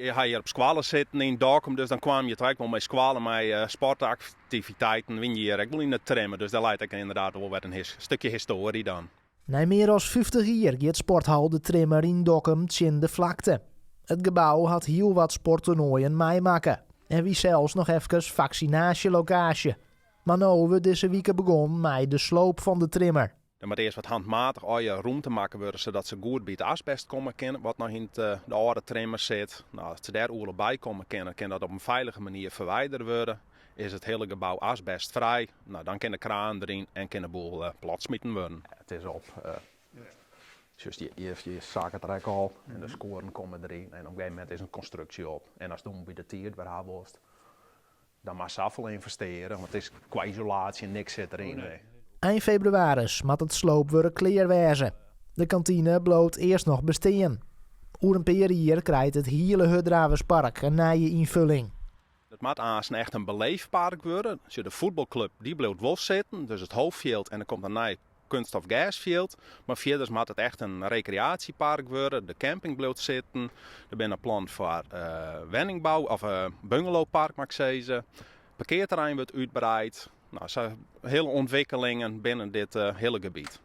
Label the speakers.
Speaker 1: je hier op squalen zitten in Dokkum, dus dan kwam je toch wel met squalen, met sportactiviteiten, win je hier ook wel in het trimmen. Dus daar leidt ik inderdaad wel wat een stukje historie dan.
Speaker 2: Na meer dan 50 jaar gaat sporthal de Trimmer in Dokkum in de vlakte. Het gebouw had heel wat sporttoernooien meemaken. En wie zelfs nog even vaccinatielocatie. Maar nu we deze week begonnen met de sloop van de Trimmer.
Speaker 1: Er moet eerst wat handmatig al je room te maken worden, zodat ze goed bij het asbest komen kunnen, wat nog in de oude trimmer zit. Nou, als ze daar oorlog bij komen kunnen, kan dat op een veilige manier verwijderd worden. Is het hele gebouw asbestvrij, nou, dan kan de kraan erin en kan de boel platsmieten worden. Het is op. Dus je zag het er al en de scoren komen erin en op een gegeven moment is een constructie op. En als het bij de tiert waar hij was, dan mag ze afval investeren, want het is qua isolatie en niks zit erin.
Speaker 2: Eind februari moet het sloopwerk klaar wezen. De kantine bloot eerst nog bestaan. Oer een paar jaar krijgt het hele Hudravenspark een nieuwe invulling.
Speaker 1: Het moet echt een beleefpark worden. Dus de voetbalclub die blijft wel zitten, dus het hoofdveld en er komt een nieuw kunststof gasveld. Maar verder moet het echt een recreatiepark worden. De camping blijft zitten. Er ben een plan voor woningbouw of bungalowpark mag ik zeggen. Parkeerterrein wordt uitbreid. Nou, zo hele ontwikkelingen binnen dit hele gebied.